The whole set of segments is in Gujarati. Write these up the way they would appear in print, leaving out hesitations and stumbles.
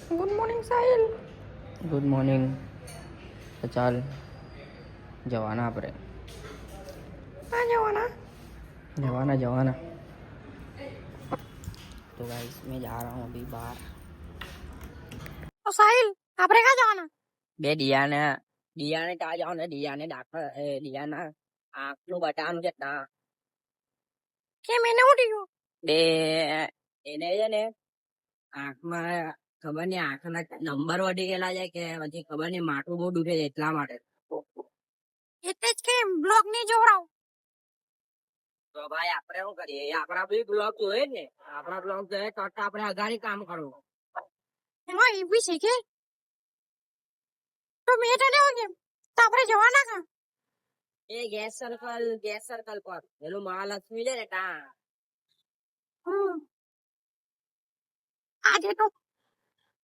Good morning Sahil. Good morning. તો ચાલ જવાના આપણે. ક્યાં જવાના? जवाना तो गाइस मैं जा रहा हूँ अभी बाहर. તો સાહિલ આપણે ક્યાં જવાના? બે દિયાને ત્યાં જાવ ને. દિયાના આંખનું બટાનું છે ત્યાં. કેમ એને ઉઠી ગયો? બે એને છે ને આંખમાં ખબર નઈ આંખના નંબર વધી ગયેલા છે કે પછી ખબર નઈ માથું બહુ દુખે છે એટલા માટે. એટલે જ કેમ બ્લોગ નહીં જોવડાવ? તો ભાઈ આપણે શું કરીએ? આપણા બી બ્લોગ જોઈએ ને. આપણા બ્લોગ જોઈએ તો આપણે અગાડી કામ કરવું. એમાં એ બી છે કે તો મેં તને એવું કેમ તો આપણે જવાના કાં? એ ગેસ સર્કલ પર પેલું મહાલક્ષ્મી છે ને ત્યાં. આજે તો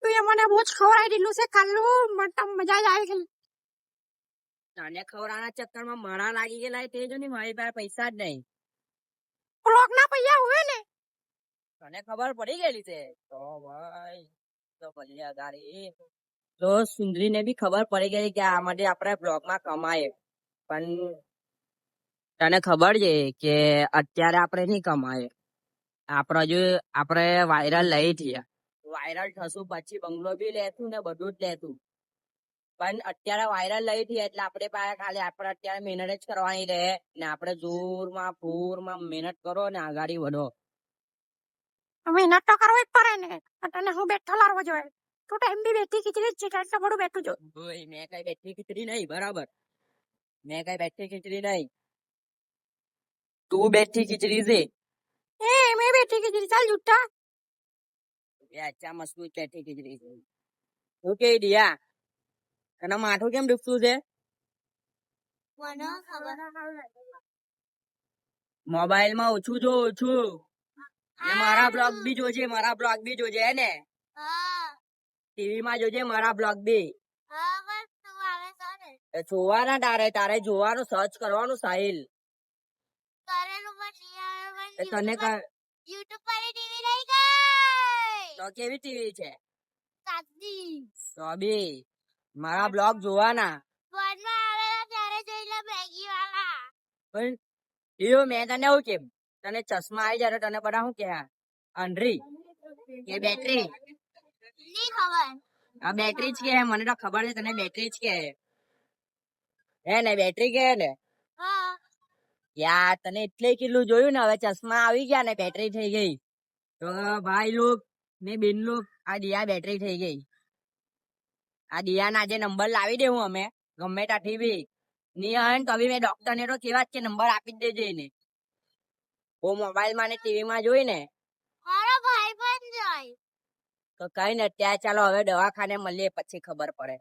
તું એ મને બહુ જ ખવડાવી દીધું છે કાલનું. મને તો મજા જ આવી ગઈ. તને ખવડાવવાના ચક્કરમાં મારા લાગી ગયેલા તે જો ને મારી પાસે પૈસા જ નહીં. બ્લોગ ના પૈસા હોય ને તને ખબર પડી ગયેલી છે તો ભાઈ તો પછી અગાડી તો સુંદરીને બી ખબર પડી ગઈ કે આ માટે આપણે બ્લોગમાં કમાય. પણ તને ખબર છે કે અત્યારે આપણે નહીં કમાય. આપણે વાયરલ લઈ થયા. વાયરલ થશું પછી બંગલો બી લેતું ને બધું જ લેતું. પણ અત્યારે વાયરલ લઈ થયા એટલે આપણે પાસે ખાલી આપણે અત્યારે મહેનત જ કરવાની રહે ને. આપણે જોરમાં પૂરમાં મહેનત કરો ને આગાડી વધો. મહેનત તો કરવી જ પડે ને. તને હું બેઠો લારવો જોઈએ. તું ટાઈમ બી બેઠી ખીચડી જ છે એટલે બધું બેઠું જો. મેં કઈ બેઠી ખીચડી નહીં. બરાબર મેં કઈ બેઠી ખીચડી નહીં. તું બેઠી ખીચડી છે. મેં બેઠી ખીચડી. ચાલ જુઠ્ઠા. અચ્છા મસ્ત બેઠી ખીચડી છે. તું કે દિયા તને માથું કેમ દુખતું છે? મોબાઈલ માં ઓછું જો ઓછું. મારા બ્લોગ બી જોજે હે ને. ટીવી માં જોજે મારા બ્લોગ બી. જોવાના તારે જોવાનું સર્ચ કરવાનું સાહિલ. તને તો કેવી ટીવી છે? તો બી મારા બ્લોગ જોવાના. પણ મેં તને એવું કેમ તને ચશ્મા આવી જાય તને બધા શું કે અંધરી કે બેટરી? આ બેટરી જ કે મને તો ખબર છે તને બેટરી જ કે હે ને. બેટરી કે ને યાર તને એટલે કેટલું જોયું ને. હવે ચશ્મા આવી ગયા ને બેટરી થઈ ગઈ. તો ભાઈ લોક ને બેન લોક આ દિયા બેટરી થઈ ગઈ. આ દિયાના આજે નંબર લાવી દેવું અમે ગમે ત્યાંથી બી ની આવે ને તો બી મેં ડોક્ટર ને તો કેવા જ કે નંબર આપી જ દેજે એને. હું મોબાઈલ માં ને ટીવી માં જોઈ ને તો કઈ ને ત્યાં ચાલો હવે દવાખાને મળીએ પછી ખબર પડે.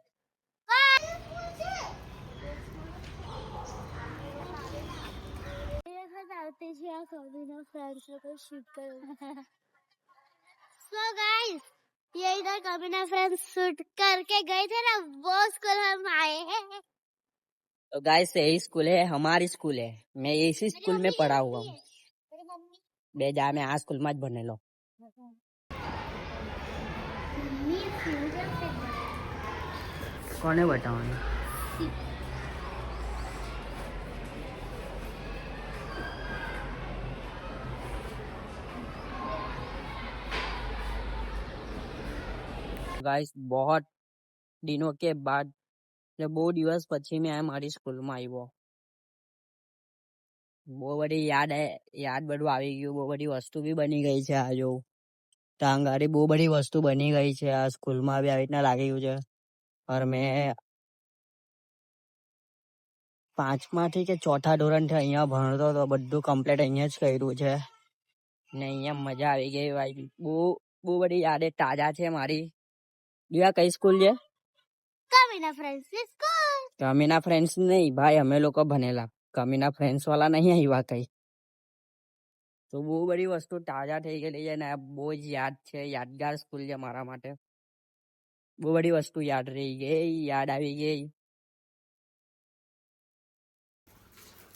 So guys, ये इधर कमीना फ्रेंड्स शूट करके गए थे ना, वो स्कूल हम आए हैं. तो गाइस यही स्कूल है हमारी स्कूल है. मैं इसी स्कूल में पढ़ा हुआ हूँ. बेजा मैं आ स्कूल में ज भणेलो. કોને બતાવવાનું? गाइस बहुत दिनों के बाद બહુ દિવસ પછી મેં મારી સ્કૂલમાં આવ્યો. બહુ બધી યાદ બધું આવી ગયું. બહુ બધી વસ્તુ બી બની ગઈ છે. આ જો તાંગારી બહુ બધી વસ્તુ બની ગઈ છે. આ સ્કૂલમાં બી આવી રીતના લાગી ગયું છે. और મેં 5મા થી કે 4થા ધોરણથી અહીંયા ભણતો તો બધું કમ્પ્લીટ અહીંયા જ કર્યું છે ને અહીંયા મજા આવી ગઈ ભાઈ. બહુ બધી યાદે તાજા છે મારી. દિયા કઈ સ્કૂલ છે? कमीना फ्रेंड्स स्कूल. કમીના ફ્રેન્ડ્સ નહીં ભાઈ. અમે લોકો ભણેલા કમીના ફ્રેન્ડ્સ વાળા નહીં આવ્યા કઈ. તો બહુ બધી વસ્તુ તાજા થઈ ગયેલી છે ને બહુ જ યાદ છે. યાદગાર સ્કૂલ છે મારા માટે. બહુ બધી વસ્તુ યાદ રહી ગઈ. યાદ આવી ગઈ.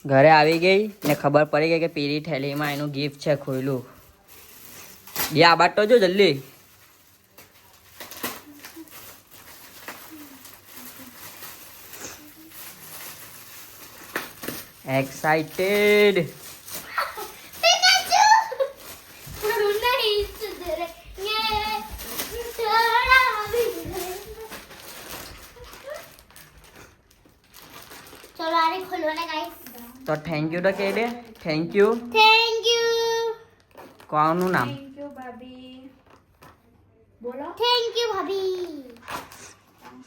ઘરે આવી ગઈ ને ખબર પડી ગઈ કે પીરી થેલીમાં એનું ગિફ્ટ છે ખોયલું. આ બાટ તો જો જલ્દી. एक्साइटेड. नहीं सुधरेंगे थोड़ा भी चलो आरे खोलो ना गाइस तो थैंक यू तो कह दे. Thank you. थैंक यू કોનું નામ? थैंक यू भाभी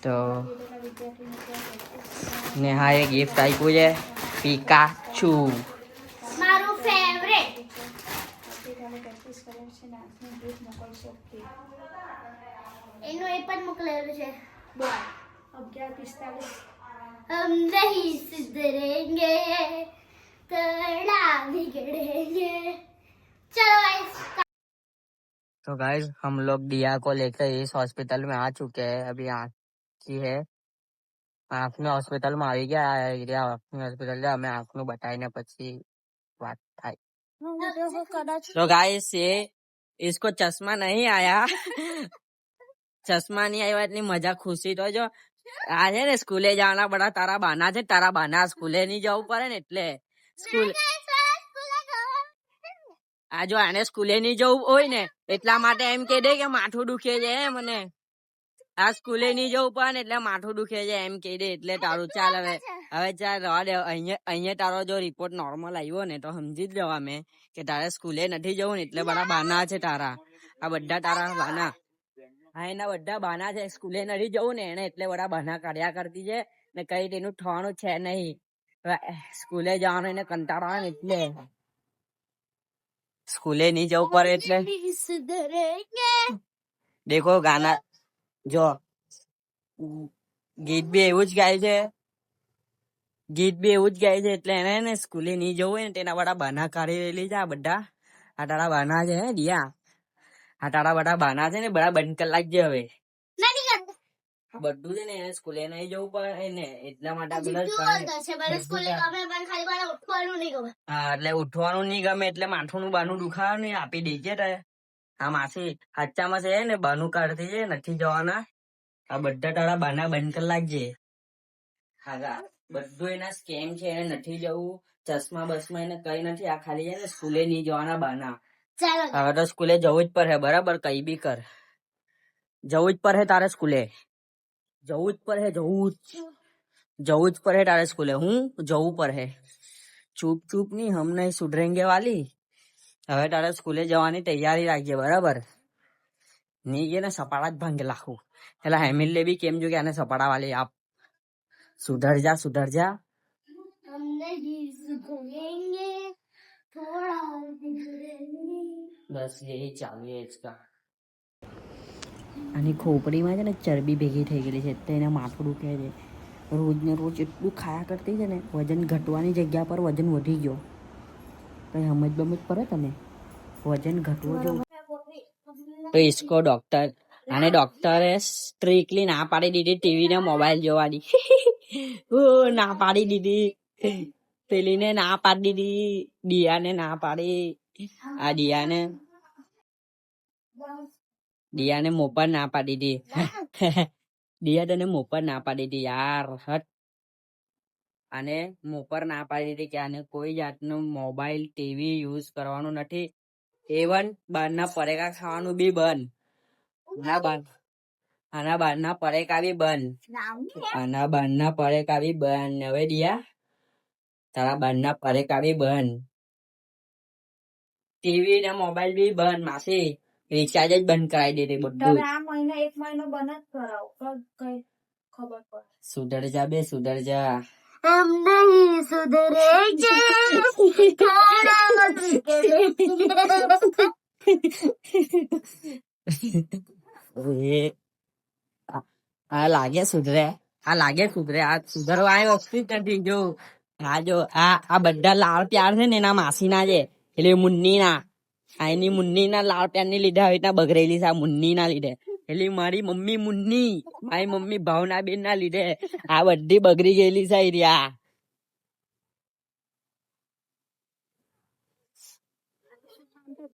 તો નેહાએ ગિફ્ટ આપ્યું છે પિકાચુ. મારું ફેવરેટ એનો એ પણ મોકલેલું છે हम नहीं सुधरेंगे थोड़ा बिगड़ेंगे चलो गाइस तो गाइस हम लोग दिया को लेकर इस हॉस्पिटल में आ चुके हैं. अभी आँख की है, आँख में हॉस्पिटल में આવી ગયા. આંખ ની હોસ્પિટલ અમે આંખ નું બતાવીને પછી વાત થાય. तो गाइस ये इसको चश्मा नहीं आया. चश्मा नहीं आया इतनी मजा खुशी तो जो आज है ने स्कूले जाना बड़ा तारा बहाना છે. તારા બહાના સ્કૂલે નહીં જવું પડે ને એટલે સ્કૂલ આ જો આને સ્કૂલે નહીં જવું હોય ને એટલા માટે એમ કહી દે કે માથું દુખે છે મને. આ સ્કૂલે નહીં જવું પડે ને એટલે માથું દુખે છે એમ કહી દે એટલે તારું ચાલ. હવે ચાલ રવા દે. અહીંયા તારો જો રિપોર્ટ નોર્મલ આવ્યો ને તો સમજી જ જવા મેં કે તારે સ્કૂલે નથી જવું ને એટલે બધા બહાના છે તારા. આ બધા તારા બહાના. હા એના બધા બહાના છે. સ્કૂલે નથી જવું ને એને એટલે બધા બહાના કર્યા કરતી છે ને કઈ તેનું થવાનું છે નહીં. સ્કૂલે જવાનું એને કંટાળો આવે ને એટલે સ્કૂલે નહીં જવું પડે એટલે नहीं सुधरेंगे દેખો ગાના જો ગીત બી એવું જ ગાય છે. ગીત બી એવું જ ગાય છે એટલે એને ને સ્કૂલે નહીં જવું હોય ને તેના બધા બહાના કાઢી રહેલી છે. આ બધા આ તારા બહાના છે હે દિયા. આ તારા બધા બહાના છે ને બધા બંધ કરી લાગજે હવે. नहीं करते આ બધું છે ને એને સ્કૂલે નહીં જવું પડે ને એટલા માટે આ બધા જ क्यों બહાના. बोलता है बड़े स्कूल में हमें बन खाली बड़ा उठवानो नहीं गમે હા એટલે ઉઠવાનું નહીં ગમે એટલે માથું નું બાનું દુખાવે ને આપી દેજે તારે. આ માસી હાચામાં છે ને બાનું કાઢતી છે નથી જવાના. આ બધા તારા બાના બંધ કરી લાગજે. હા બધું એના સ્કેમ છે. એને નથી જવું ચશ્મા બસમાં એને કઈ નથી. આ ખાલી છે ને સ્કૂલે નહીં જવાના બાના. चलो હવે તો સ્કૂલે જવું જ પડે બરાબર. કઈ બી કર જવું જ પડે તારે સ્કૂલે. જવું જ પડે. જવું જ પડે તારે સ્કૂલે. હું જવું પડે. ચૂપ ચૂપ નહીં હમ નહીં સુધરેંગે વાલી. હવે તારે સ્કૂલે જવાની તૈયારી રાખજે બરાબર. નહીં ગયા ને સપાડા જ ભાંગે લાખું. એટલે હેમિલે બી કેમ જો કે આને સપાડા વાલી આપ. સુધર જા સુધર જા. हम नहीं सुधरेंगे थोड़ा बिगड़ेंगे બસ યહી ચાલુ है इसका. આની ખોપડીમાં છે ને ચરબી ભેગી થઈ ગયેલી છે એટલે એને માથું દુખે છે. રોજ ને રોજ એટલું ખાયા કરતી છે ને વજન ઘટવાની જગ્યા પર વજન વધી ગયો. કઈ સમજ બમજ પડે તને? વજન ઘટવું જો તો इसको डॉक्टर આને ડોક્ટરે સ્ટ્રિક્ટલી ના પાડી દીધી ટીવી ને મોબાઈલ જોવાની. ના પાડી દીધી. પેલીને ના પાડી દીધી. દિયાને ના પાડી. આ દિયાને મોપર ના પાડી દીધી. દિયા તને મોપર ના પાડી દીધી યાર. હટ. આને મોપર ના પાડી દીધી કે આને કોઈ જાતનું મોબાઈલ ટીવી યુઝ કરવાનું નથી. એવન બહારના પરેકા ખાવાનું બી બંધ. આના બહારના પરેકા બી બંધ. આના બહારના પરેકા બી બંધ. હવે દિયા તારા બહારના પરેકા બી બંધ. ટીવી ને મોબાઈલ બી બંધ. માસી રિચાર્જ જ બંધ કરાવી દીધી બધું. આ મહિનો 1 મહિનો બંધ જ કરાવો કઈ ખબર પડે. સુધર જા બે સુધર જા. हम नहीं सुधरेंगे थोड़ा बिगड़ेंगे આ લાગે સુધરે. આ લાગે સુધરે. આ સુધરવા આ વસ્તુ જ નથી. જો આ જો આ બધા લાળ પ્યાર છે ને એના માસીના છે એટલે મુન્નીના. આ એની મુન્નીના લાળ પ્યાર ની લીધે આવી રીતના બગડેલી છે. આ મુન્ની ના લીધે એટલે મારી મમ્મી મુન્ની મારી મમ્મી ભાવના બેન ના લીધે આ બધી બગડી ગયેલી છે. રહ્યા